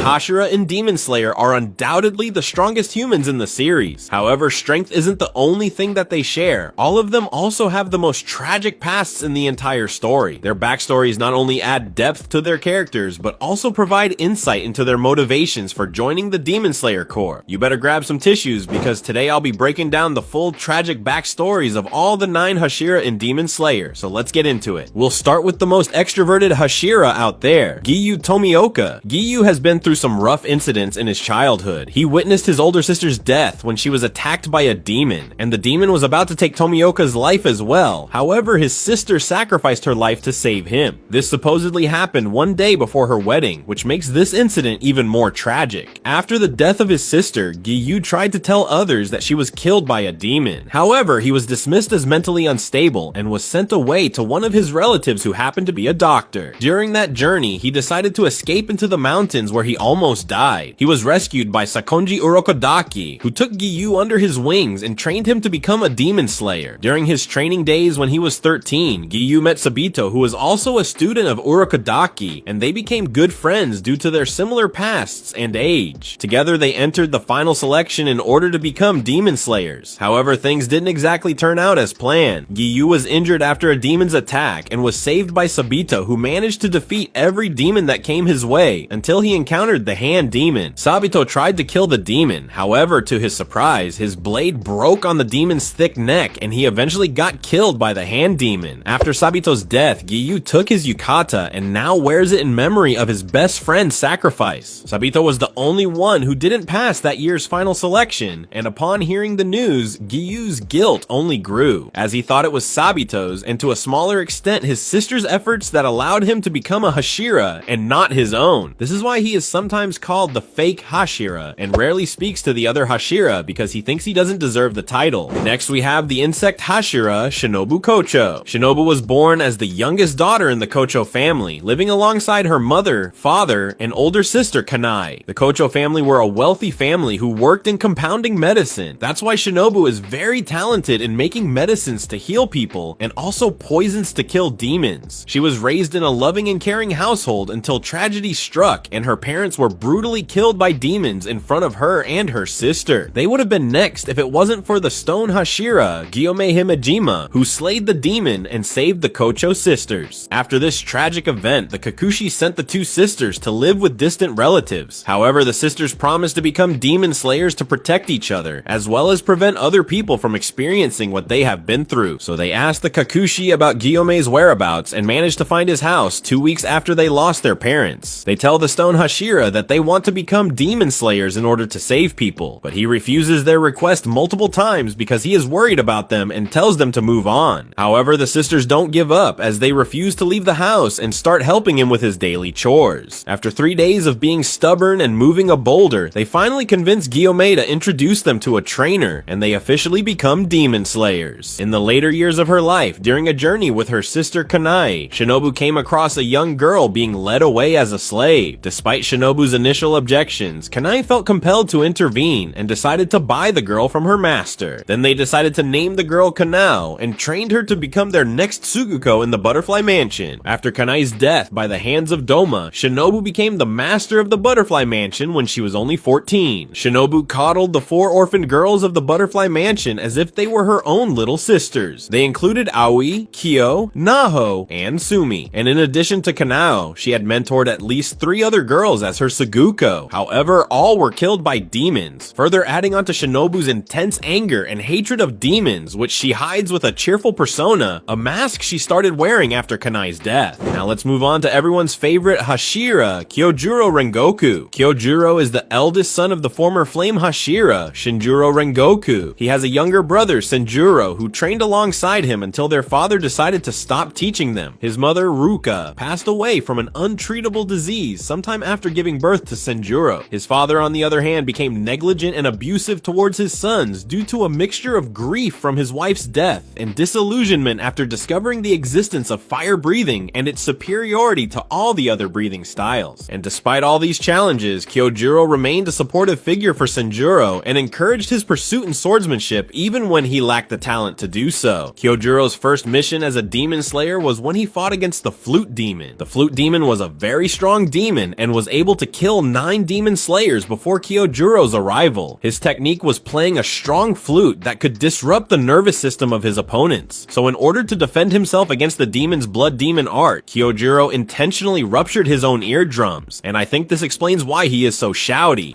Hashira and Demon Slayer are undoubtedly the strongest humans in the series. However, strength isn't the only thing that they share. All of them also have the most tragic pasts in the entire story. Their backstories not only add depth to their characters, but also provide insight into their motivations for joining the Demon Slayer Corps. You better grab some tissues, because today I'll be breaking down the full tragic backstories of all the 9 Hashira and Demon Slayer, so let's get into it. We'll start with the most extroverted Hashira out there, Giyu Tomioka. Giyu has been through some rough incidents in his childhood. He witnessed his older sister's death when she was attacked by a demon, and the demon was about to take Tomioka's life as well. However, his sister sacrificed her life to save him. This supposedly happened one day before her wedding, which makes this incident even more tragic. After the death of his sister, Giyu tried to tell others that she was killed by a demon. However, he was dismissed as mentally unstable and was sent away to one of his relatives who happened to be a doctor. During that journey, he decided to escape into the mountains where he almost died. He was rescued by Sakonji Urokodaki, who took Giyu under his wings and trained him to become a demon slayer. During his training days when he was 13, Giyu met Sabito, who was also a student of Urokodaki, and they became good friends due to their similar pasts and age. Together, they entered the final selection in order to become demon slayers. However, things didn't exactly turn out as planned. Giyu was injured after a demon's attack and was saved by Sabito, who managed to defeat every demon that came his way until he encountered the hand demon. Sabito tried to kill the demon. However, to his surprise, his blade broke on the demon's thick neck and he eventually got killed by the hand demon. After Sabito's death, Giyu took his yukata and now wears it in memory of his best friend's sacrifice. Sabito was the only one who didn't pass that year's final selection, and upon hearing the news, Giyu's guilt only grew, as he thought it was Sabito's and to a smaller extent his sister's efforts that allowed him to become a Hashira and not his own. This is why he is sometimes called the fake Hashira and rarely speaks to the other Hashira because he thinks he doesn't deserve the title. Next we have the insect Hashira, Shinobu Kocho. Shinobu was born as the youngest daughter in the Kocho family, living alongside her mother, father, and older sister Kanai. The Kocho family were a wealthy family who worked in compounding medicine. That's why Shinobu is very talented in making medicines to heal people and also poisons to kill demons. She was raised in a loving and caring household until tragedy struck and her parents were brutally killed by demons in front of her and her sister. They would have been next if it wasn't for the stone Hashira, Gyome Himejima, who slayed the demon and saved the Kocho sisters. After this tragic event, the Kakushi sent the 2 sisters to live with distant relatives. However, the sisters promised to become demon slayers to protect each other, as well as prevent other people from experiencing what they have been through. So they asked the Kakushi about Gyome's whereabouts and managed to find his house 2 weeks after they lost their parents. They tell the stone Hashira that they want to become demon slayers in order to save people, but he refuses their request multiple times because he is worried about them and tells them to move on. However, the sisters don't give up as they refuse to leave the house and start helping him with his daily chores. After 3 days of being stubborn and moving a boulder, they finally convince Gyome to introduce them to a trainer, and they officially become demon slayers. In the later years of her life, during a journey with her sister Kanai, Shinobu came across a young girl being led away as a slave. Despite Shinobu's initial objections, Kanai felt compelled to intervene and decided to buy the girl from her master. Then they decided to name the girl Kanao and trained her to become their next Tsuguko in the Butterfly Mansion. After Kanai's death by the hands of Doma, Shinobu became the master of the Butterfly Mansion when she was only 14. Shinobu coddled the 4 orphaned girls of the Butterfly Mansion as if they were her own little sisters. They included Aoi, Kyo, Naho, and Sumi. And in addition to Kanao, she had mentored at least 3 other girls as her Suguko. However, all were killed by demons, further adding on to Shinobu's intense anger and hatred of demons, which she hides with a cheerful persona, a mask she started wearing after Kanai's death. Now let's move on to everyone's favorite Hashira, Kyojuro Rengoku. Kyojuro is the eldest son of the former Flame Hashira, Shinjuro Rengoku. He has a younger brother, Senjuro, who trained alongside him until their father decided to stop teaching them. His mother, Ruka, passed away from an untreatable disease sometime after giving birth to Senjuro. His father, on the other hand, became negligent and abusive towards his sons due to a mixture of grief from his wife's death and disillusionment after discovering the existence of fire breathing and its superiority to all the other breathing styles. And despite all these challenges, Kyojuro remained a supportive figure for Senjuro and encouraged his pursuit in swordsmanship even when he lacked the talent to do so. Kyojuro's first mission as a demon slayer was when he fought against the Flute Demon. The Flute Demon was a very strong demon and was able to kill 9 demon slayers before Kyojuro's arrival. His technique was playing a strong flute that could disrupt the nervous system of his opponents. So in order to defend himself against the demon's blood demon art, Kyojuro intentionally ruptured his own eardrums, and I think this explains why he is so shouty.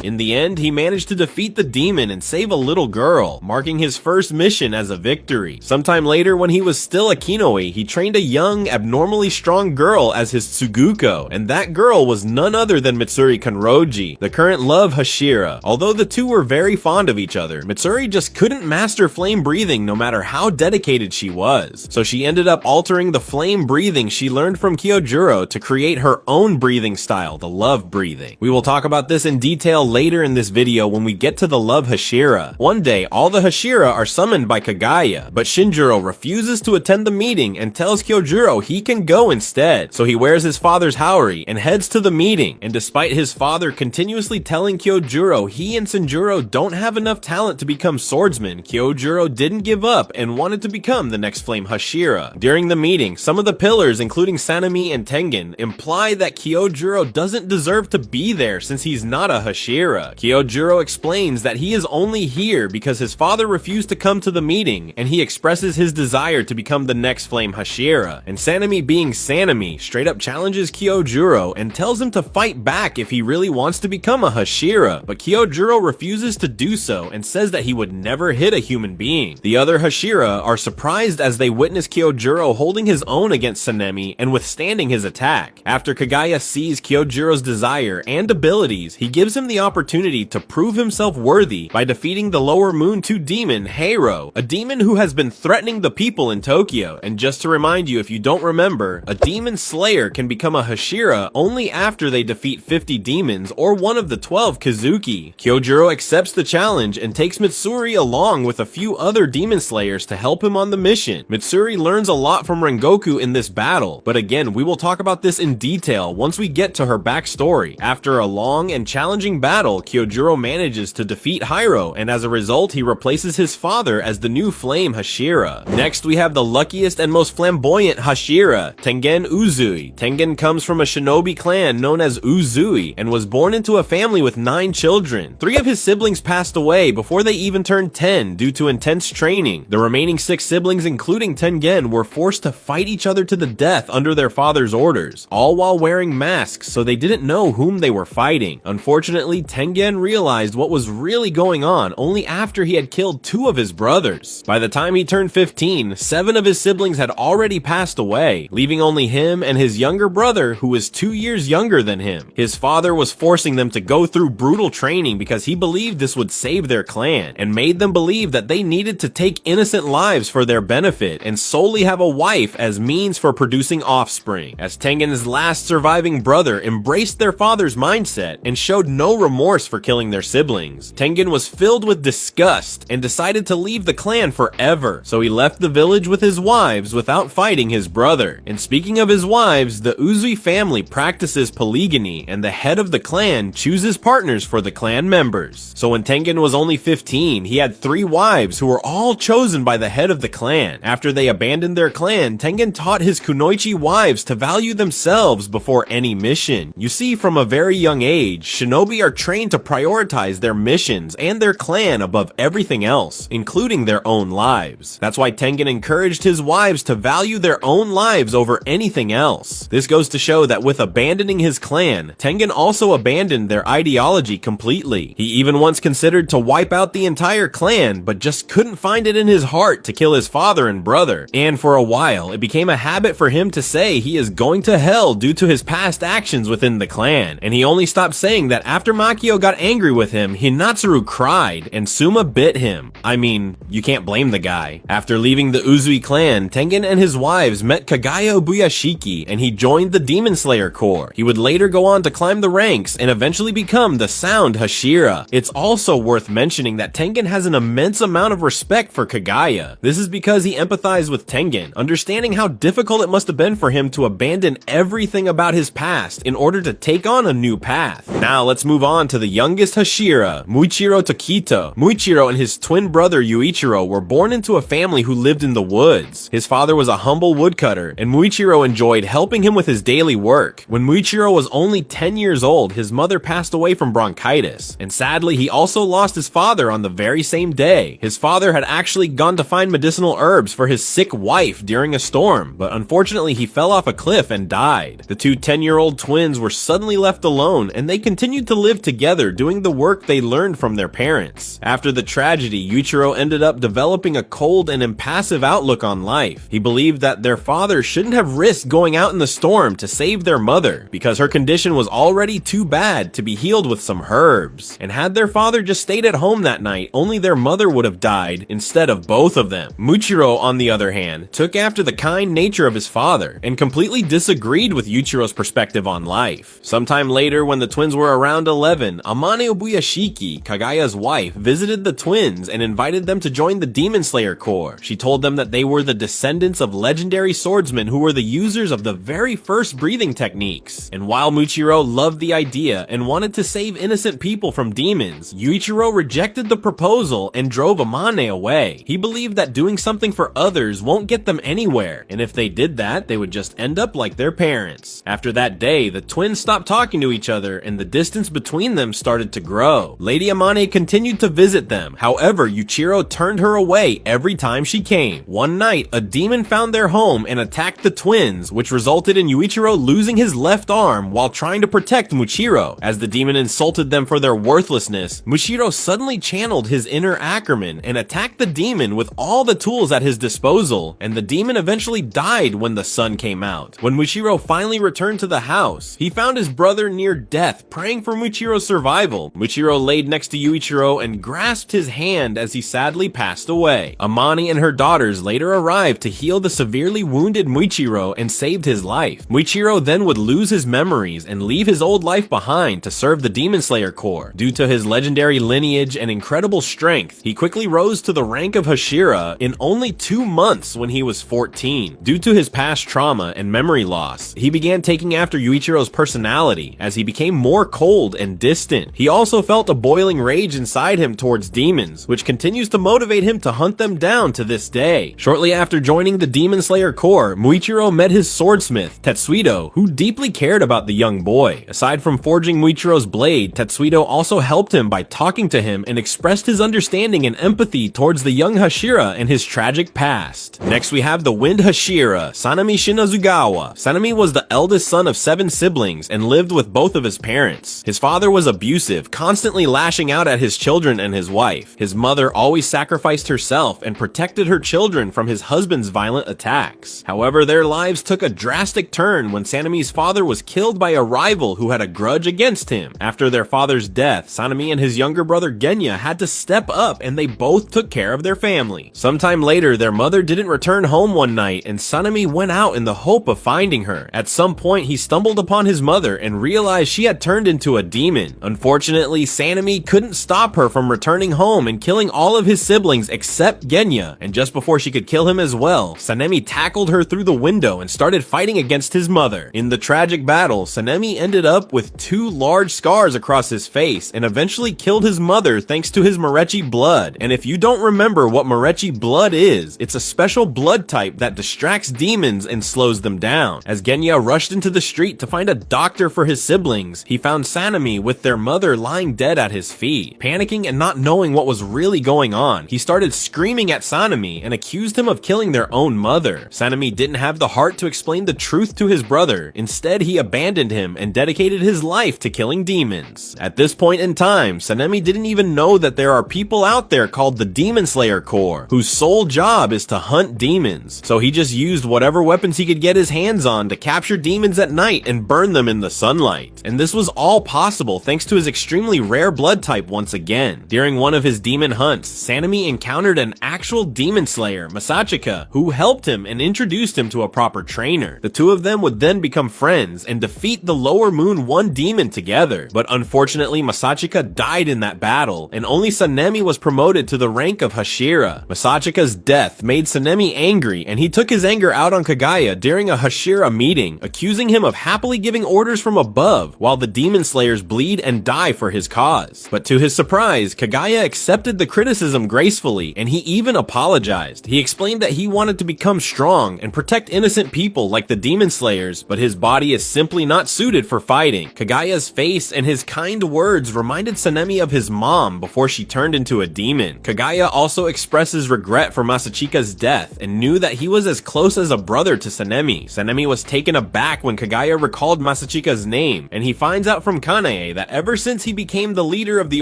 In the end, he managed to defeat the demon and save a little girl, marking his first mission as a victory. Sometime later, when he was still a Kinoi, he trained a young, abnormally strong girl as his Tsuguko, and that girl was none other than Mitsuri Kanroji, the current love Hashira. Although the two were very fond of each other, Mitsuri just couldn't master flame breathing no matter how dedicated she was. So she ended up altering the flame breathing she learned from Kyojuro to create her own breathing style, the love breathing. We will talk about this in detail later in this video when we get to the love Hashira. One day, all the Hashira are summoned by Kagaya, but Shinjiro refuses to attend the meeting and tells Kyojuro he can go instead. So he wears his father's Haori and heads to the meeting, and despite his father continuously telling Kyojuro he and Shinjiro don't have enough talent to become swordsmen, Kyojuro didn't give up and wanted to become the next flame Hashira. During the meeting, some of the pillars, including Sanemi and Tengen, imply that Kyojuro doesn't deserve to be there since he's not a Hashira. Kyojuro explains that he is only here because his father refused to come to the meeting, and he expresses his desire to become the next flame Hashira. And Sanemi, being Sanemi, straight up challenges Kyojuro and tells him to fight back if he really wants to become a Hashira, but Kyojuro refuses to do so and says that he would never hit a human being. The other Hashira are surprised as they witness Kyojuro holding his own against Sanemi and withstanding his attack. After Kagaya sees Kyojuro's desire and abilities, he gives him the opportunity to prove himself worthy by defeating the Lower Moon 2 demon, Heiro, a demon who has been threatening the people in Tokyo. And just to remind you, if you don't remember, a demon slayer can become a Hashira only after they defeat 50 demons or one of the 12 Kazuki. Kyojuro accepts the challenge and takes Mitsuri along with a few other demon slayers to help him on the mission. Mitsuri learns a lot from Rengoku in this battle, but again, we will talk about this in detail once we get to her backstory. After a long and challenging battle, Kyojuro manages to defeat Heiro, and as a result, he replaces his father as the new flame Hashira. Next, we have the luckiest and most flamboyant Hashira, Tengen Uzui. Tengen comes from a shinobi clan known as Uzui, and was born into a family with 9 children. 3 of his siblings passed away before they even turned 10 due to intense training. The remaining 6 siblings, including Tengen, were forced to fight each other to the death under their father's orders, all while wearing masks so they didn't know whom they were fighting. Unfortunately, Tengen realized what was really going on only after he had killed 2 of his brothers. By the time he turned 15, 7 of his siblings had already passed away, leaving only him and his younger brother, who was 2 years younger than him. His father was forcing them to go through brutal training because he believed this would save their clan, and made them believe that they needed to take innocent lives for their benefit and solely have a wife as means for producing offspring. As Tengen's last surviving brother embraced their father's mindset and showed no remorse for killing their siblings, Tengen was filled with disgust and decided to leave the clan forever. So he left the village with his wives without fighting his brother. And speaking of his wives, the Uzui family practices polygyny, and the head of the clan chooses partners for the clan members. So when Tengen was only 15, he had 3 wives who were all chosen by the head of the clan. After they abandoned their clan, Tengen taught his kunoichi wives to value themselves before any mission. You see, from a very young age, shinobi are trained to prioritize their missions and their clan above everything else, including their own lives. That's why Tengen encouraged his wives to value their own lives over anything else. This goes to show that with abandoning his clan, Tengen also abandoned their ideology completely. He even once considered to wipe out the entire clan, but just couldn't find it in his heart to kill his father and brother. And for a while, it became a habit for him to say he is going to hell due to his past actions within the clan. And he only stopped saying that after Makio got angry with him, Hinatsuru cried and Suma bit him. I mean, you can't blame the guy. After leaving the Uzui clan, Tengen and his wives met Kagaya Ubuyashiki, and he joined the Demon Slayer Corps. He would later go on to climb the ranks and eventually become the Sound Hashira. It's also worth mentioning that Tengen has an immense amount of respect for Kagaya. This is because he empathized with Tengen, understanding how difficult it must have been for him to abandon everything about his past in order to take on a new path. Now let's move on on to the youngest Hashira, Muichiro Tokito. Muichiro and his twin brother Yuichiro were born into a family who lived in the woods. His father was a humble woodcutter, and Muichiro enjoyed helping him with his daily work. When Muichiro was only 10 years old, his mother passed away from bronchitis, and sadly he also lost his father on the very same day. His father had actually gone to find medicinal herbs for his sick wife during a storm, but unfortunately he fell off a cliff and died. The two 10-year-old twins were suddenly left alone, and they continued to live together doing the work they learned from their parents. After the tragedy, Yuichiro ended up developing a cold and impassive outlook on life. He believed that their father shouldn't have risked going out in the storm to save their mother, because her condition was already too bad to be healed with some herbs. And had their father just stayed at home that night, only their mother would have died instead of both of them. Muichiro, on the other hand, took after the kind nature of his father and completely disagreed with Yuichiro's perspective on life. Sometime later, when the twins were around 11, Amane Obuyashiki, Kagaya's wife, visited the twins and invited them to join the Demon Slayer Corps. She told them that they were the descendants of legendary swordsmen who were the users of the very first breathing techniques. And while Muichiro loved the idea and wanted to save innocent people from demons, Yuichiro rejected the proposal and drove Amane away. He believed that doing something for others won't get them anywhere, and if they did that, they would just end up like their parents. After that day, the twins stopped talking to each other and the distance between them started to grow. Lady Amane continued to visit them. However, Yuichiro turned her away every time she came. One night, a demon found their home and attacked the twins, which resulted in Yuichiro losing his left arm while trying to protect Muichiro. As the demon insulted them for their worthlessness, Muichiro suddenly channeled his inner Ackerman and attacked the demon with all the tools at his disposal, and the demon eventually died when the sun came out. When Muichiro finally returned to the house, he found his brother near death, praying for Muichiro's survival. Muichiro laid next to Yuichiro and grasped his hand as he sadly passed away. Amane and her daughters later arrived to heal the severely wounded Muichiro and saved his life. Muichiro then would lose his memories and leave his old life behind to serve the Demon Slayer Corps. Due to his legendary lineage and incredible strength, he quickly rose to the rank of Hashira in only 2 months when he was 14. Due to his past trauma and memory loss, he began taking after Yuichiro's personality as he became more cold and distant. He also felt a boiling rage inside him towards demons, which continues to motivate him to hunt them down to this day. Shortly after joining the Demon Slayer Corps, Muichiro met his swordsmith, Tetsuito, who deeply cared about the young boy. Aside from forging Muichiro's blade, Tetsuito also helped him by talking to him and expressed his understanding and empathy towards the young Hashira and his tragic past. Next we have the Wind Hashira, Sanemi Shinazugawa. Sanemi was the eldest son of 7 siblings and lived with both of his parents. His father was abusive, constantly lashing out at his children and his wife. His mother always sacrificed herself and protected her children from his husband's violent attacks. However, their lives took a drastic turn when Sanemi's father was killed by a rival who had a grudge against him. After their father's death, Sanemi and his younger brother Genya had to step up and they both took care of their family. Sometime later, their mother didn't return home one night and Sanemi went out in the hope of finding her. At some point, he stumbled upon his mother and realized she had turned into a demon. Unfortunately, Sanemi couldn't stop her from returning home and killing all of his siblings except Genya, and just before she could kill him as well, Sanemi tackled her through the window and started fighting against his mother. In the tragic battle, Sanemi ended up with 2 large scars across his face and eventually killed his mother thanks to his Morechi blood. And if you don't remember what Morechi blood is, it's a special blood type that distracts demons and slows them down. As Genya rushed into the street to find a doctor for his siblings, he found Sanemi with their mother lying dead at his feet. Panicking and not knowing what was really going on, he started screaming at Sanemi and accused him of killing their own mother. Sanemi didn't have the heart to explain the truth to his brother. Instead, he abandoned him and dedicated his life to killing demons. At this point in time, Sanemi didn't even know that there are people out there called the Demon Slayer Corps, whose sole job is to hunt demons. So he just used whatever weapons he could get his hands on to capture demons at night and burn them in the sunlight. And this was all possible thanks to his extremely rare blood type once again. During one of his demon hunts, Sanemi encountered an actual demon slayer, Masachika, who helped him and introduced him to a proper trainer. The two of them would then become friends and defeat the Lower Moon 1 demon together. But unfortunately, Masachika died in that battle, and only Sanemi was promoted to the rank of Hashira. Masachika's death made Sanemi angry, and he took his anger out on Kagaya during a Hashira meeting, accusing him of happily giving orders from above while the demon slayers bleed bleed and die for his cause. But to his surprise, Kaguya accepted the criticism gracefully, and he even apologized. He explained that he wanted to become strong and protect innocent people like the Demon Slayers, but his body is simply not suited for fighting. Kaguya's face and his kind words reminded Sanemi of his mom before she turned into a demon. Kaguya also expresses regret for Masachika's death and knew that he was as close as a brother to Sanemi. Sanemi was taken aback when Kaguya recalled Masachika's name, and he finds out from Kanae that ever since he became the leader of the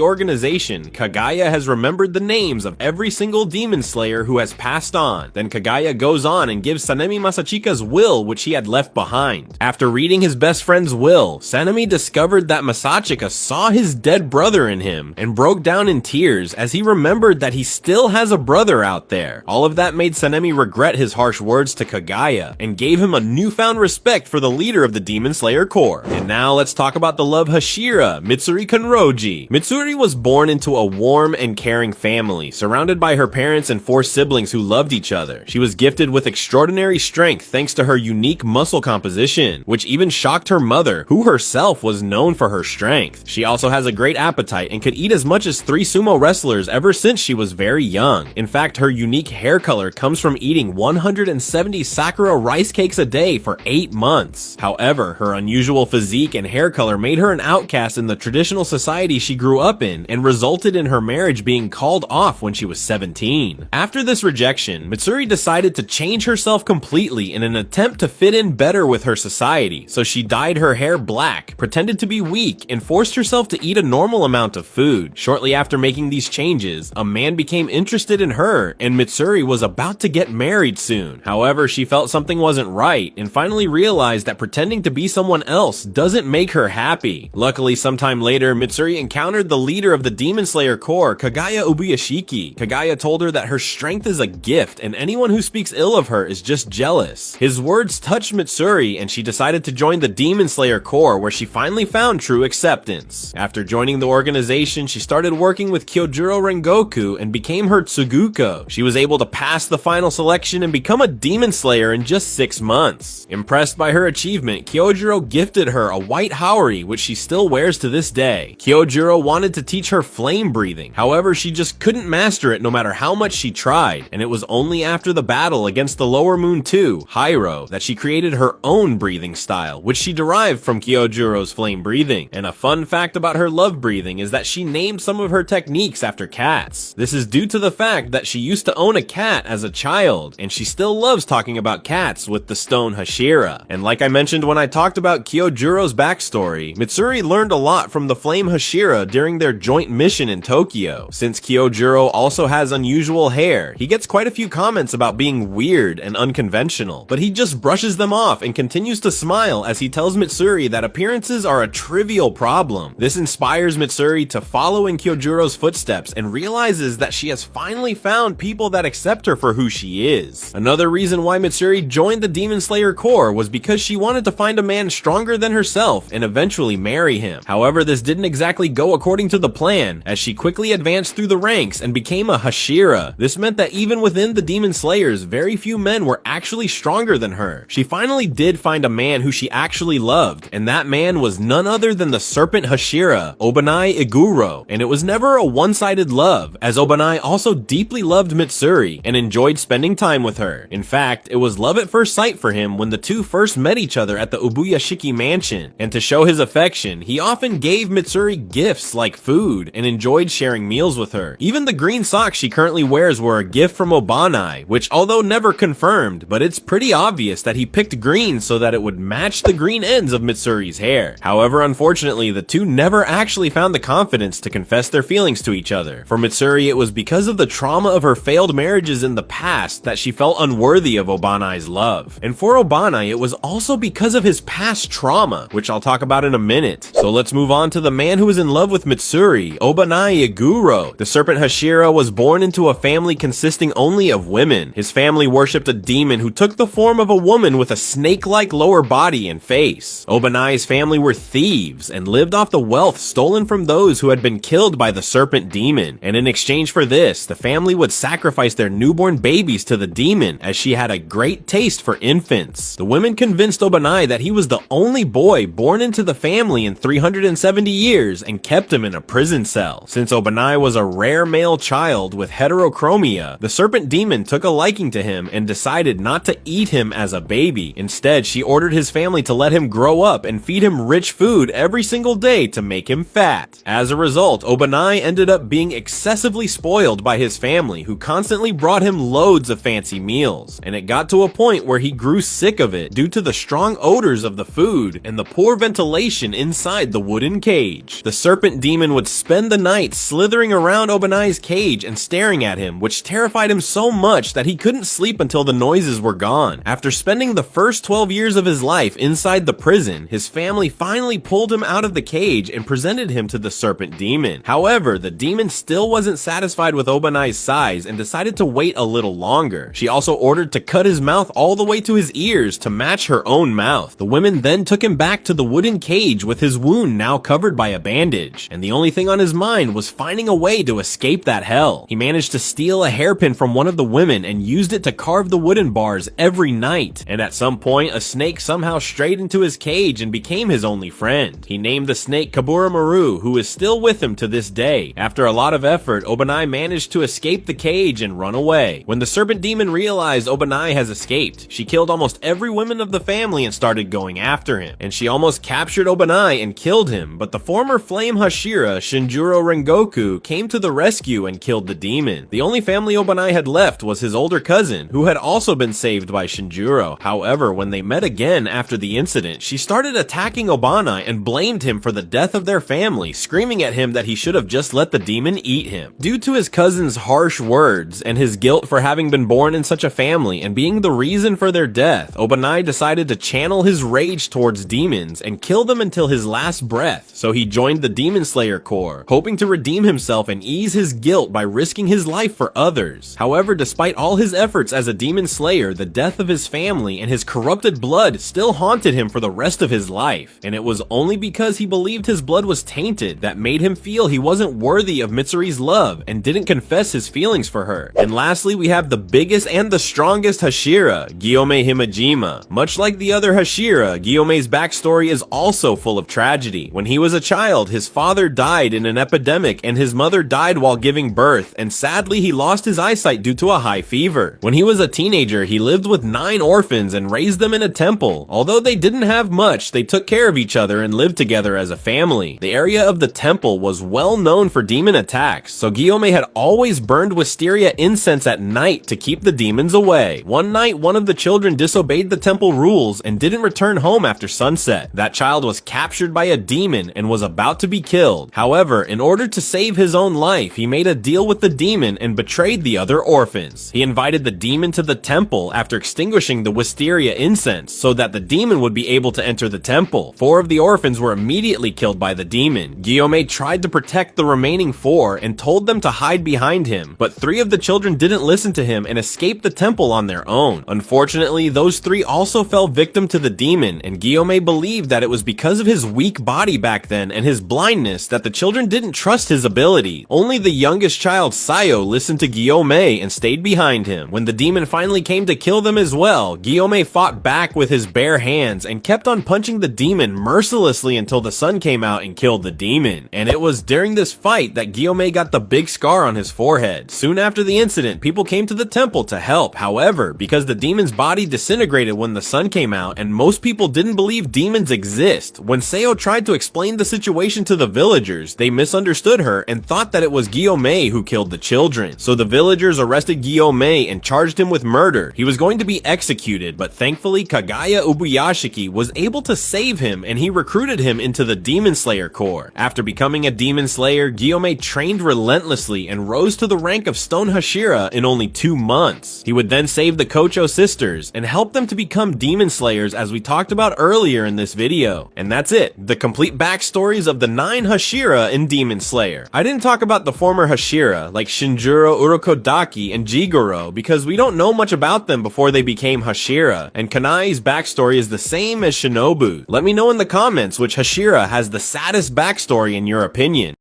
organization, Kaguya has remembered the names of every single demon slayer who has passed on. Then Kaguya goes on and gives Sanemi Masachika's will, which he had left behind. After reading his best friend's will, Sanemi discovered that Masachika saw his dead brother in him and broke down in tears as he remembered that he still has a brother out there. All of that made Sanemi regret his harsh words to Kaguya and gave him a newfound respect for the leader of the Demon Slayer Corps. And now let's talk about the love Hashira, Mitsuri Kanroji. Mitsuri was born into a warm and caring family, surrounded by her parents and 4 siblings who loved each other. She was gifted with extraordinary strength thanks to her unique muscle composition, which even shocked her mother, who herself was known for her strength. She also has a great appetite and could eat as much as 3 sumo wrestlers ever since she was very young. In fact, her unique hair color comes from eating 170 Sakura rice cakes a day for 8 months. However, her unusual physique and hair color made her an outcast in the traditional society she grew up in and resulted in her marriage being called off when she was 17. After this rejection, Mitsuri decided to change herself completely in an attempt to fit in better with her society, so she dyed her hair black, pretended to be weak, and forced herself to eat a normal amount of food. Shortly after making these changes, a man became interested in her, and Mitsuri was about to get married soon. However, she felt something wasn't right, and finally realized that pretending to be someone else doesn't make her happy. Luckily, sometime later, Mitsuri encountered the leader of the Demon Slayer Corps, Kaguya Ubuyashiki. Kaguya told her that her strength is a gift, and anyone who speaks ill of her is just jealous. His words touched Mitsuri, and she decided to join the Demon Slayer Corps, where she finally found true acceptance. After joining the organization, she started working with Kyojuro Rengoku and became her Tsuguko. She was able to pass the final selection and become a Demon Slayer in just 6 months. Impressed by her achievement, Kyojuro gifted her a white Haori, which she still wears to this day. Kyojuro wanted to teach her flame breathing, however she just couldn't master it no matter how much she tried, and it was only after the battle against the Lower Moon 2, Hyro, that she created her own breathing style, which she derived from Kyojuro's flame breathing. And a fun fact about her love breathing is that she named some of her techniques after cats. This is due to the fact that she used to own a cat as a child, and she still loves talking about cats with the stone Hashira. And like I mentioned when I talked about Kyojuro's backstory, Mitsuri learned a lot from the flame Hashira during their joint mission in Tokyo. Since Kyojuro also has unusual hair, he gets quite a few comments about being weird and unconventional, but he just brushes them off and continues to smile as he tells Mitsuri that appearances are a trivial problem. This inspires Mitsuri to follow in Kyojuro's footsteps and realizes that she has finally found people that accept her for who she is. Another reason why Mitsuri joined the Demon Slayer Corps was because she wanted to find a man stronger than herself and eventually marry him. However, this didn't exactly go according to the plan, as she quickly advanced through the ranks and became a Hashira. This meant that even within the Demon Slayers, very few men were actually stronger than her. She finally did find a man who she actually loved, and that man was none other than the Serpent Hashira, Obanai Iguro. And it was never a one-sided love, as Obanai also deeply loved Mitsuri and enjoyed spending time with her. In fact, it was love at first sight for him when the two first met each other at the Ubuyashiki mansion, and to show his affection, he often gave Mitsuri gifts like food and enjoyed sharing meals with her. Even the green socks she currently wears were a gift from Obanai, which although never confirmed, but it's pretty obvious that he picked green so that it would match the green ends of Mitsuri's hair. However, unfortunately, the two never actually found the confidence to confess their feelings to each other. For Mitsuri, it was because of the trauma of her failed marriages in the past that she felt unworthy of Obanai's love. And for Obanai, it was also because of his past trauma, which I'll talk about in a minute. So let's move on to the man who was in love with Mitsuri, Obanai Iguro. The Serpent Hashira was born into a family consisting only of women. His family worshipped a demon who took the form of a woman with a snake-like lower body and face. Obanai's family were thieves and lived off the wealth stolen from those who had been killed by the serpent demon. And in exchange for this, the family would sacrifice their newborn babies to the demon, as she had a great taste for infants. The women convinced Obanai that he was the only boy born into the family in 170 years and kept him in a prison cell. Since Obanai was a rare male child with heterochromia, the serpent demon took a liking to him and decided not to eat him as a baby. Instead, she ordered his family to let him grow up and feed him rich food every single day to make him fat. As a result, Obanai ended up being excessively spoiled by his family, who constantly brought him loads of fancy meals, and it got to a point where he grew sick of it due to the strong odors of the food and the poor ventilation inside the wooden cage. The serpent demon would spend the night slithering around Obanai's cage and staring at him, which terrified him so much that he couldn't sleep until the noises were gone. After spending the first 12 years of his life inside the prison, his family finally pulled him out of the cage and presented him to the serpent demon. However, the demon still wasn't satisfied with Obanai's size and decided to wait a little longer. She also ordered to cut his mouth all the way to his ears to match her own mouth. The women then took him back to the wooden cage with his wound now covered by a bandage, and the only thing on his mind was finding a way to escape that hell. He managed to steal a hairpin from one of the women and used it to carve the wooden bars every night, and at some point a snake somehow strayed into his cage and became his only friend. He named the snake Kabura Maru, who is still with him to this day. After a lot of effort, Obanai managed to escape the cage and run away. When the serpent demon realized Obanai has escaped, she killed almost every woman of the family and started going after him, and she almost captured Obanai and killed him, but the former flame Hashira, Shinjuro Rengoku, came to the rescue and killed the demon. The only family Obanai had left was his older cousin, who had also been saved by Shinjuro. However, when they met again after the incident, she started attacking Obanai and blamed him for the death of their family, screaming at him that he should have just let the demon eat him. Due to his cousin's harsh words and his guilt for having been born in such a family and being the reason for their death, Obanai decided to channel his rage towards demons and kill them until his last breath. So he joined the Demon Slayer Corps, hoping to redeem himself and ease his guilt by risking his life for others. However, despite all his efforts as a demon slayer, the death of his family and his corrupted blood still haunted him for the rest of his life, and it was only because he believed his blood was tainted that made him feel he wasn't worthy of Mitsuri's love and didn't confess his feelings for her. And lastly, we have the biggest and the strongest Hashira, Gyome Himejima. Much like the other Hashira, Gyome's backstory is also full of tragedy. When he was a child, his father died in an epidemic and his mother died while giving birth, and sadly he lost his eyesight due to a high fever. When he was a teenager, he lived with 9 orphans and raised them in a temple. Although they didn't have much, they took care of each other and lived together as a family. The area of the temple was well known for demon attacks, so Gyome had always burned wisteria incense at night to keep the demons away. One night, one of the children disobeyed the temple rules and didn't return home after sunset. That child was captured by a demon and was about to be killed. However, in order to save his own life, he made a deal with the demon and betrayed the other orphans. He invited the demon to the temple after extinguishing the wisteria incense so that the demon would be able to enter the temple. 4 of the orphans were immediately killed by the demon. Gyome tried to protect the remaining 4 and told them to hide behind him, but 3 of the children didn't listen to him and escaped the temple on their own. Unfortunately, those 3 also fell victim to the demon, and Gyome believed that it was because of his weak body back then and his blindness that the children didn't trust his ability. Only the youngest child, Sayo, listened to Gyome and stayed behind him. When the demon finally came to kill them as well, Gyome fought back with his bare hands and kept on punching the demon mercilessly until the sun came out and killed the demon. And it was during this fight that Gyome got the big scar on his forehead. Soon after the incident, people came to the temple to help. However, because the demon's body disintegrated when the sun came out and most people didn't believe demons exist, when Sayo tried to explain the situation to the villagers, they misunderstood her and thought that it was Gyome who killed the children. So the villagers arrested Gyome and charged him with murder. He was going to be executed, but thankfully Kagaya Ubuyashiki was able to save him and he recruited him into the Demon Slayer Corps. After becoming a Demon Slayer, Gyome trained relentlessly and rose to the rank of Stone Hashira in only 2 months. He would then save the Kocho sisters and help them to become Demon Slayers, as we talked about earlier in this video. And that's it, the complete backstories of the 9 Hashira in Demon Slayer. I didn't talk about the former Hashira like Shinjuro Urokodaki and Jigoro because we don't know much about them before they became Hashira, and Kanai's backstory is the same as Shinobu. Let me know in the comments which Hashira has the saddest backstory in your opinion.